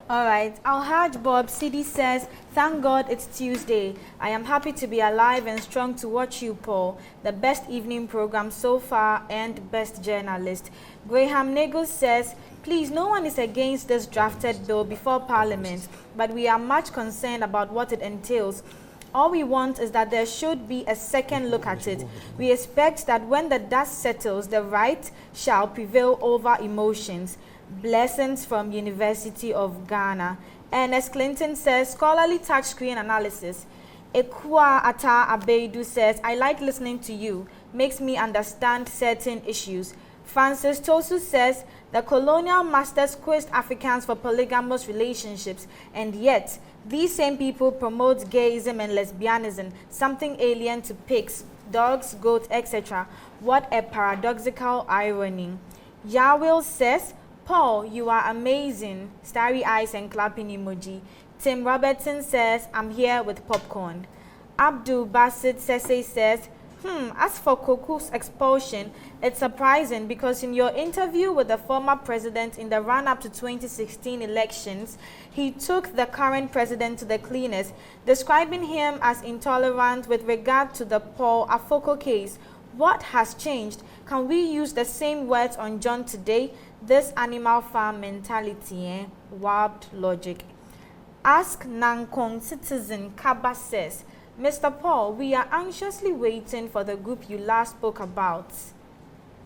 All right. Alhaj Bob CD says, thank God it's Tuesday. I am happy to be alive and strong to watch you, Paul. The best evening program so far and best journalist. Graham Negos says, please, no one is against this drafted bill before Parliament, but we are much concerned about what it entails. All we want is that there should be a second look at it. We expect that when the dust settles, the right shall prevail over emotions. Blessings from University of Ghana. Ernest Clinton says, scholarly touchscreen analysis. Ekwa Ata Abeidu says, I like listening to you. Makes me understand certain issues. Francis Tosu says, the colonial masters quizzed Africans for polygamous relationships, and yet these same people promote gayism and lesbianism, something alien to pigs, dogs, goats, etc. What a paradoxical irony. Yahweh says, Paul, you are amazing. Starry eyes and clapping emoji. Tim Robertson says, I'm here with popcorn. Abdul Basit Sese says, as for Koku's expulsion, it's surprising because in your interview with the former president in the run-up to 2016 elections, he took the current president to the cleaners, describing him as intolerant with regard to the Paul Afoko case. What has changed? Can we use the same words on John today? This animal farm mentality, warped logic. Ask Nankong citizen Kaba says, Mr. Paul, we are anxiously waiting for the group you last spoke about.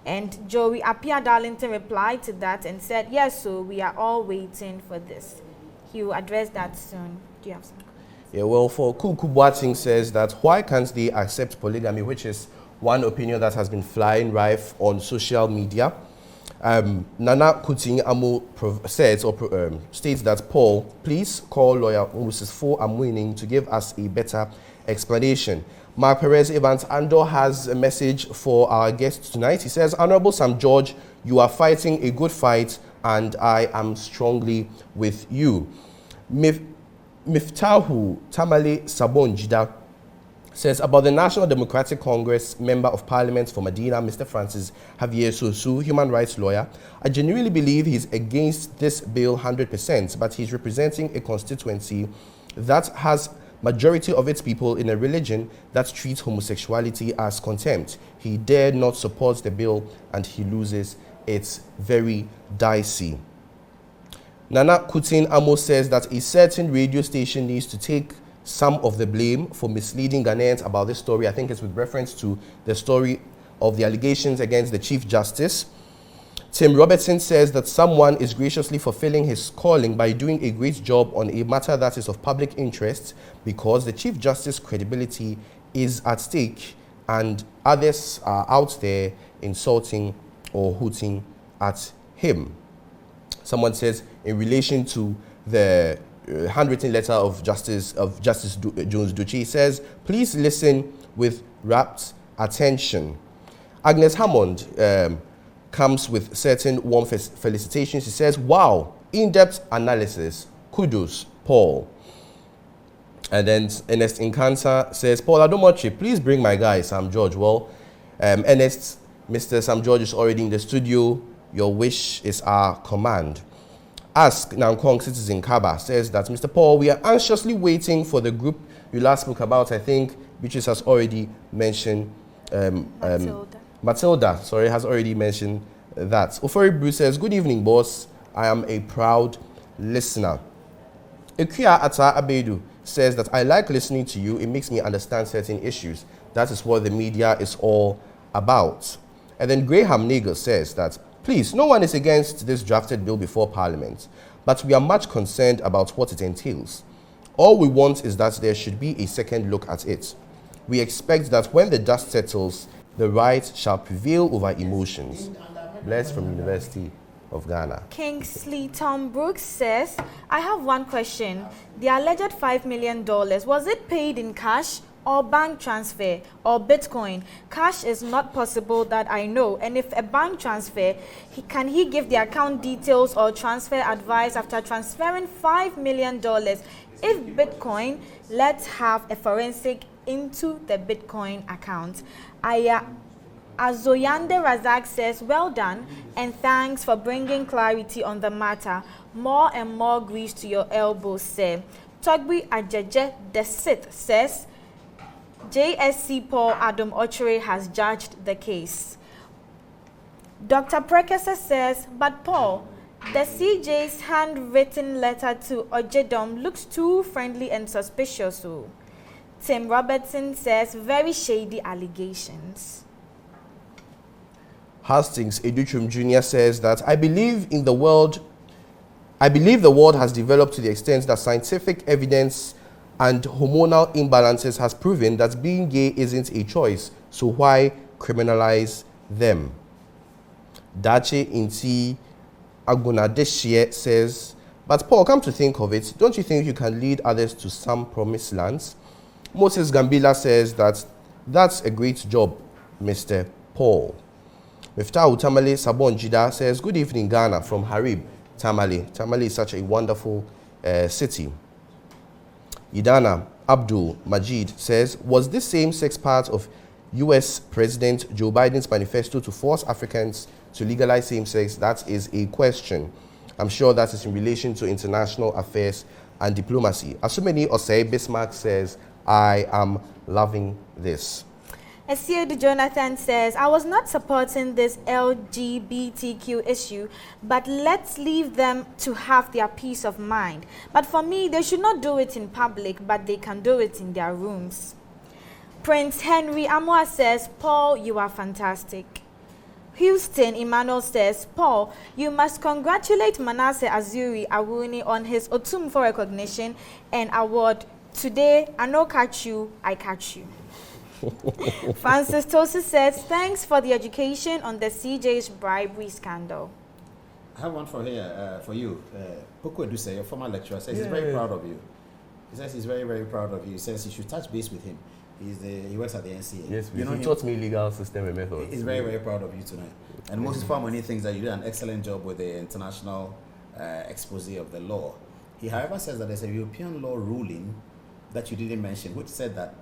And Joey Apia Darlington replied to that and said, yes, so we are all waiting for this. He will address that soon. Do you have some? Yeah, well, for Kuku Boating says that why can't they accept polygamy, which is one opinion that has been flying rife on social media. Nana Kuting Amo says or states that, Paul, please call lawyer Mrs. Fo Amwining to give us a better explanation. Mark Perez Evans Andor has a message for our guest tonight. He says, Honorable Sam George, you are fighting a good fight and I am strongly with you. Miftahu Tamale Sabonjida says about the National Democratic Congress Member of Parliament for Medina, Mr. Francis Javier Sosu, human rights lawyer. I genuinely believe he's against this bill 100%, but he's representing a constituency that has majority of its people in a religion that treats homosexuality as contempt. He dare not support the bill and he loses. It's very dicey. Nana Kutin Amo says that a certain radio station needs to take some of the blame for misleading Ghanaians about this story. I think it's with reference to the story of the allegations against the Chief Justice. Tim Robertson says that someone is graciously fulfilling his calling by doing a great job on a matter that is of public interest because the Chief Justice's credibility is at stake and others are out there insulting or hooting at him. Someone says in relation to the handwritten letter of Justice Jones Duchi, says, please listen with rapt attention. Agnes Hammond comes with certain warm felicitations. She says, wow, in-depth analysis. Kudos, Paul. And then Ernest Inkanta says, Paul Adom-Otchere, please bring my guy, Sam George. Well, Ernest, Mr. Sam George is already in the studio. Your wish is our command. Ask Nankong Citizen Kaba says that, Mr. Paul, we are anxiously waiting for the group you last spoke about. I think Beatrice has already mentioned, Matilda, has already mentioned that. Ofori Bruce says, good evening, boss. I am a proud listener. Ekuya Ata Abedu says that I like listening to you. It makes me understand certain issues. That is what the media is all about. And then Graham Nagel says that, please, no one is against this drafted bill before Parliament, but we are much concerned about what it entails. All we want is that there should be a second look at it. We expect that when the dust settles, the right shall prevail over emotions. Blessed from University of Ghana. Kingsley Tom Brooks says, I have one question. The alleged $5 million, was it paid in cash or bank transfer or Bitcoin? Cash is not possible that I know. And if a bank transfer, can he give the account details or transfer advice after transferring $5 million? If Bitcoin, let's have a forensic into the Bitcoin account. Azoyande Razak says, well done, and thanks for bringing clarity on the matter. More and more grease to your elbows, sir. Togbi Ajeje the Sith says, JSC Paul Adom-Otchere has judged the case. Dr. Prekesa says, but Paul, the CJ's handwritten letter to Ojedom looks too friendly and suspicious. Tim Robertson says, very shady allegations. Hastings Educhum Jr. says that I believe the world has developed to the extent that scientific evidence and hormonal imbalances has proven that being gay isn't a choice, so why criminalize them? Dache Inti Agunadeshie says, but Paul, come to think of it, don't you think you can lead others to some promised lands? Moses Gambila says that that's a great job, Mr. Paul. Miftahu Tamale Sabon Jida says, good evening, Ghana, from Harib, Tamale. Tamale is such a wonderful city. Idana Abdul Majid says, was this same-sex part of U.S. President Joe Biden's manifesto to force Africans to legalize same-sex? That is a question. I'm sure that is in relation to international affairs and diplomacy. Asumeni Osei Bismarck says, I am loving this. Esiedu Jonathan says, I was not supporting this LGBTQ issue, but let's leave them to have their peace of mind. But for me, they should not do it in public, but they can do it in their rooms. Prince Henry Amwa says, Paul, you are fantastic. Houston Emmanuel says, Paul, you must congratulate Manasseh Azuri Awuni on his Otum for recognition and award. Today, I no catch you, I catch you. Francis Tosi says, thanks for the education on the CJ's bribery scandal. I have one for here for you. Poku Eduse, your former lecturer, says he's very proud of you. He says he's very, very proud of you. He says you should touch base with him. He works at the NCA. Yes, you know, he taught me legal system and methods. He's very, very proud of you tonight. And Moses Famoni thinks that you did an excellent job with the international expose of the law. He, however, says that there's a European law ruling that you didn't mention, which said that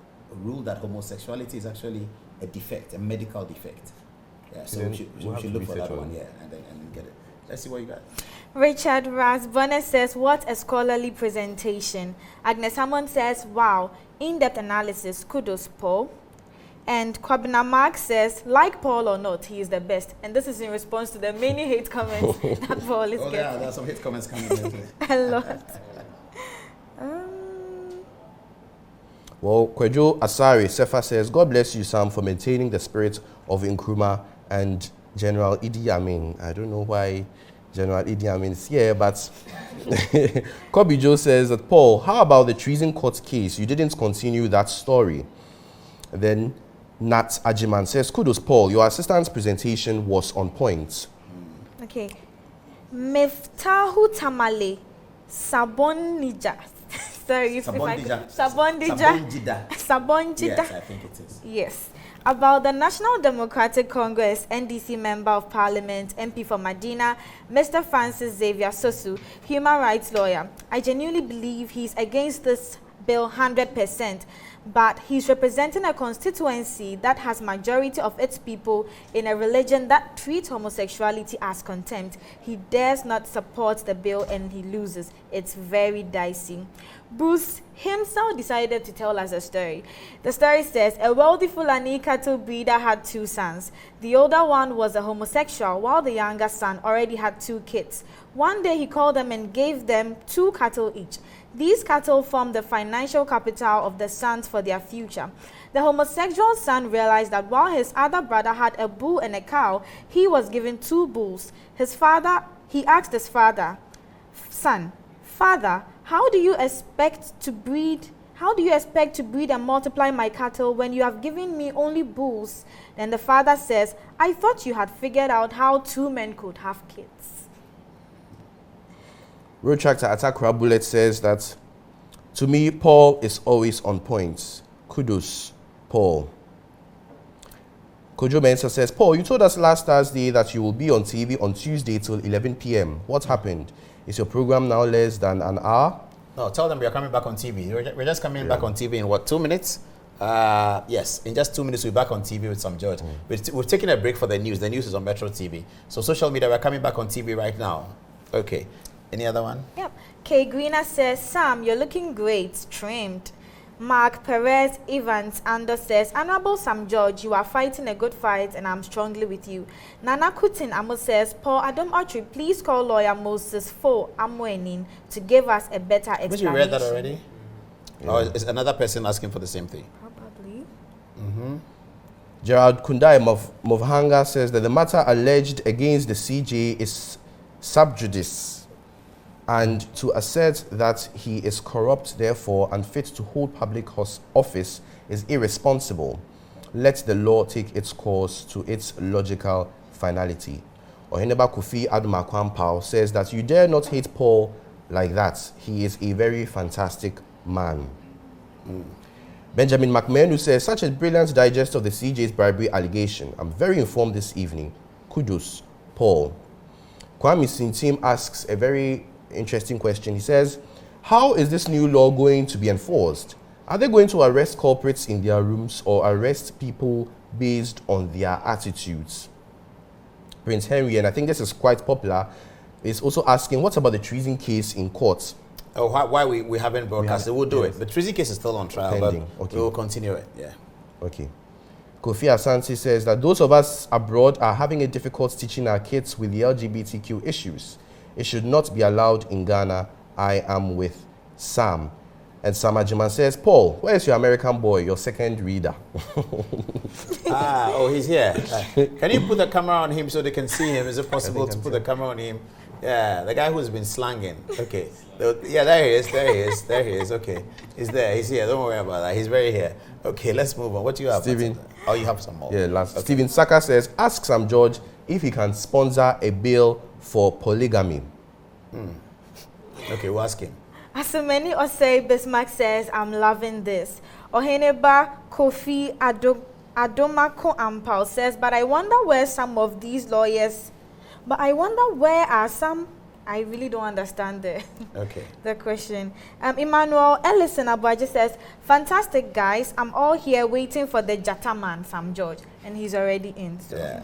rule that homosexuality is actually a defect, a medical defect. Yeah, so we should look for that one, and then get it. Let's see what you got. Richard Rasbonne says, what a scholarly presentation. Agnes Hammond says, wow, in-depth analysis, kudos, Paul. And Kwabena Mark says, like Paul or not, he is the best. And this is in response to the many hate comments that Paul is getting. Yeah, there are some hate comments coming in. A lot. Well, Kwejo Asari Sefa says, God bless you, Sam, for maintaining the spirit of Nkrumah and General Idi Amin. I don't know why General Idi Amin is here, but Kobe Joe says that, Paul, how about the treason court case? You didn't continue that story. Then Nat Ajiman says, kudos, Paul, your assistant's presentation was on point. Okay. Miftahu Tamale Sabon Nija. Sorry, Sabonjida. Yes, I think it is. Yes. About the National Democratic Congress NDC Member of Parliament, MP for Medina, Mr. Francis Xavier Sosu, human rights lawyer. I genuinely believe he's against this bill 100%, but he's representing a constituency that has majority of its people in a religion that treats homosexuality as contempt. He dares not support the bill and he loses. It's very dicey. Bruce himself decided to tell us a story. The story says, a wealthy Fulani cattle breeder had 2 sons. The older one was a homosexual, while the younger son already had 2 kids. One day he called them and gave them 2 cattle each. These cattle formed the financial capital of the sons for their future. The homosexual son realized that while his other brother had a bull and a cow, he was given 2 bulls. He asked his son, Father, how do you expect to breed and multiply my cattle when you have given me only bulls? Then the father says, I thought you had figured out how 2 men could have kids. Road Tractor Attack Bullet says that, to me, Paul is always on point. Kudos, Paul. Kojo Mensa says, Paul, you told us last Thursday that you will be on TV on Tuesday till 11 p.m. What happened? Is your program now less than an hour? No, tell them we are coming back on TV. We're just coming back on TV in, 2 minutes? Yes, in just 2 minutes, we'll be back on TV with Sam George. We've taken a break for the news. The news is on Metro TV. So social media, we're coming back on TV right now. Okay. Any other one? Yep. Kay Greener says, Sam, you're looking great, trimmed. Mark Perez Evans Ando says, Honorable Sam George, you are fighting a good fight and I'm strongly with you. Nana Kutin Amo says, Paul Adom-Otchere, please call lawyer Moses Fo Amwenin to give us a better explanation. Did you read that already? Yeah. Or is another person asking for the same thing? Probably. Gerald Kundai Movhanga says that the matter alleged against the CJ is sub judice, and to assert that he is corrupt, therefore unfit to hold public office is irresponsible. Let the law take its course to its logical finality. Oheneba Kofi Adom-Otchere says that you dare not hate Paul like that. He is a very fantastic man. Benjamin McMahon, who says, such a brilliant digest of the CJ's bribery allegation. I'm very informed this evening. Kudos, Paul. Kwame Sintim asks a very interesting question. He says, how is this new law going to be enforced? Are they going to arrest culprits in their rooms or arrest people based on their attitudes? Prince Henry, and I think this is quite popular, is also asking, what about the treason case in court? Oh, why we haven't broadcasted? We'll do it. The treason case is still on trial, pending. But Okay. we will continue it. Yeah. Okay. Kofi Asante says that those of us abroad are having a difficult teaching our kids with the LGBTQ issues. It should not be allowed in Ghana. I am with Sam. And Sam Ajiman says, Paul, where is your American boy, your second reader? He's here. Can you put the camera on him so they can see him? Is it possible to put the camera on him? Yeah, the guy who's been slanging. Okay. Yeah, there he is. Okay. He's there. He's here. Don't worry about that. He's very here. Okay, let's move on. What do you have? Steven. Oh, you have some more. Yeah, last. Okay. Stephen Saka says, ask Sam George if he can sponsor a bill for polygamy. Okay, we'll ask him. Asumeni Osei Bismarck says, I'm loving this. Oheneba Kofi Adom-Otchere says, but I wonder where are some. I really don't understand the question. Emmanuel Ellison Abuaji says, fantastic guys, I'm all here waiting for the Jata man, Sam George, and he's already in. So. Yeah.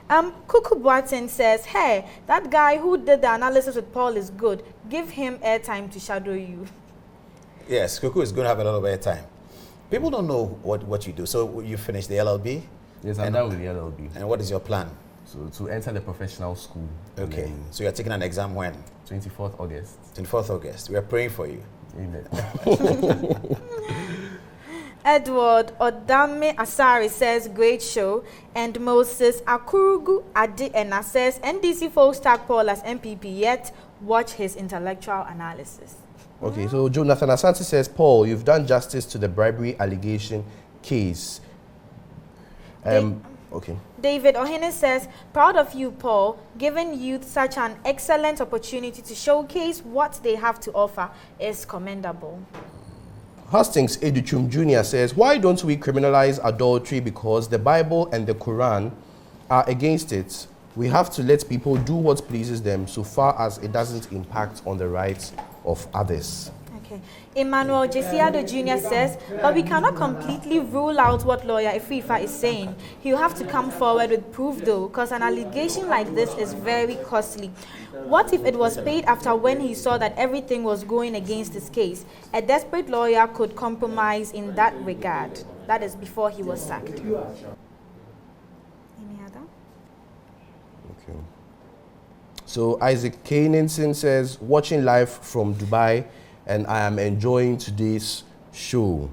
Kuku Boatin says, hey, that guy who did the analysis with Paul is good. Give him airtime to shadow you. Yes, Kuku is going to have a lot of airtime. People don't know what you do. So you finished the LLB? Yes, I'm done with the LLB. And what is your plan? So to enter the professional school. Okay. So you're taking an exam when? 24th August. 24th August. We are praying for you. Amen. Edward Odame Asari says, great show. And Moses Akurugu Adi-Ena says, NDC folks tag Paul as MPP, yet watch his intellectual analysis. Okay, so Jonathan Asante says, Paul, you've done justice to the bribery allegation case. Okay. David Ohene says, proud of you, Paul, giving youth such an excellent opportunity to showcase what they have to offer is commendable. Hastings Educhum Jr. says, why don't we criminalize adultery? Because the Bible and the Quran are against it. We have to let people do what pleases them so far as it doesn't impact on the rights of others. Okay. Emmanuel Jesiado Jr. says, but we cannot completely rule out what lawyer Ififa is saying. He'll have to come forward with proof though, because an allegation like this is very costly. What if it was paid after when he saw that everything was going against his case? A desperate lawyer could compromise in that regard. That is before he was sacked. Any other? Okay. So Isaac Kaninson says, watching live from Dubai, and I am enjoying today's show.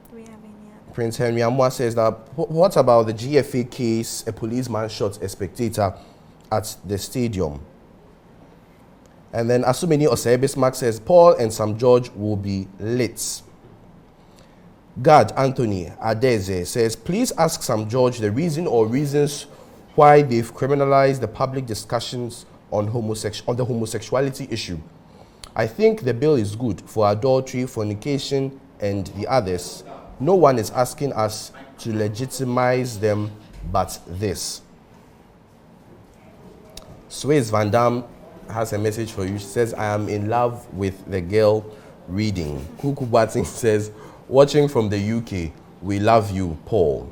Do we have any other? Prince Henry Amwa says that, what about the GFA case? A policeman shot a spectator at the stadium. And then Asumeni Osei Bismarck says, Paul and Sam George will be lit. God Anthony Adeze says, please ask Sam George the reason or reasons why they've criminalized the public discussions on the homosexuality issue. I think the bill is good for adultery, fornication, and the others. No one is asking us to legitimize them but this. Swayze Van Dam has a message for you. She says, I am in love with the girl reading. Kuku Bating says, watching from the UK, we love you, Paul.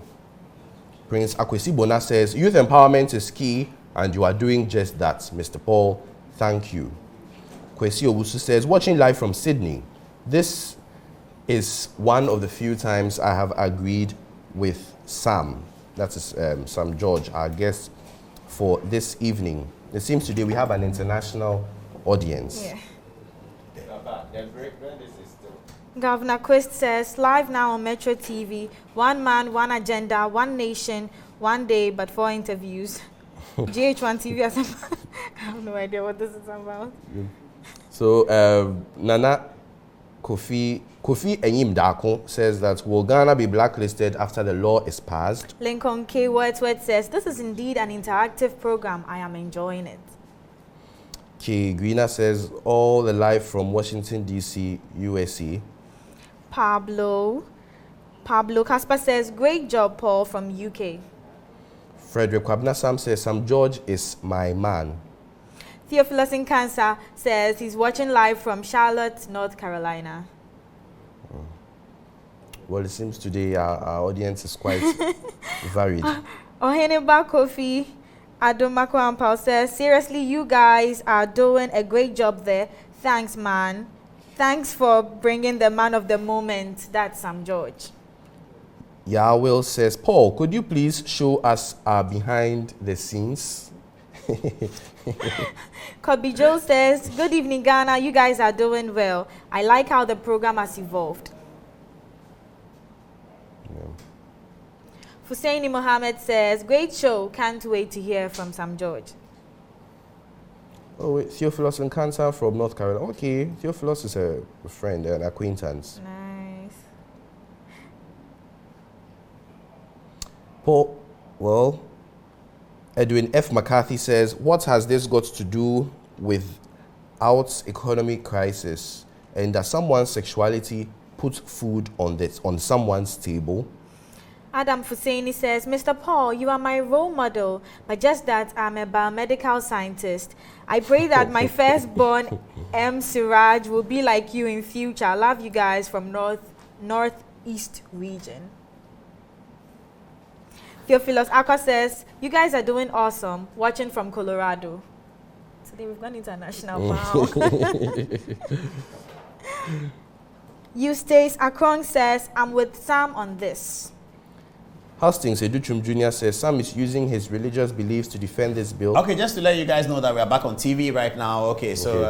Prince Akwesi Bona says, youth empowerment is key and you are doing just that, Mr. Paul. Thank you. Kwesi Owusu says, watching live from Sydney. This is one of the few times I have agreed with Sam. That is Sam George, our guest for this evening. It seems today we have an international audience. Yeah. Governor Quist says, live now on Metro TV, one man, one agenda, one nation, one day, but 4 interviews. GH1 TV, I have no idea what this is about. So, Nana Kofi Enyim Dako says that, will Ghana be blacklisted after the law is passed? Lincoln K. Wordsworth says, this is indeed an interactive program. I am enjoying it. K. Greener says, all the live from Washington, D.C., USA. Pablo Casper says, great job, Paul, from UK. Frederick Kwabna Sam says, Sam George is my man. Theophilus in Cancer says he's watching live from Charlotte, North Carolina. Well, it seems today our audience is quite varied. Oheneba Kofi Adom-Otchere says, seriously, you guys are doing a great job there. Thanks, man. Thanks for bringing the man of the moment. That's Sam George. Yahweh says, Paul, could you please show us our behind the scenes? Kobe Joe says, good evening, Ghana. You guys are doing well. I like how the program has evolved. Husseini Mohammed says, great show. Can't wait to hear from Sam George. Oh, wait, Theophilus and Cancer from North Carolina. Okay, Theophilus is a friend, an acquaintance. Nice. Paul, well, Edwin F. McCarthy says, what has this got to do with our economic crisis? And does someone's sexuality put food on someone's table? Adam Fusaini says, Mr. Paul, you are my role model, but just that I'm a biomedical scientist. I pray that my firstborn, M. Siraj, will be like you in future. I love you guys from Northeast region. Theophilus Aka says, you guys are doing awesome, watching from Colorado. Today we've gone international. Wow. Eustace Akron says, I'm with Sam on this. Hastings Educhum Jr. says Sam is using his religious beliefs to defend this bill. Okay, just to let you guys know that we are back on TV right now. Okay, so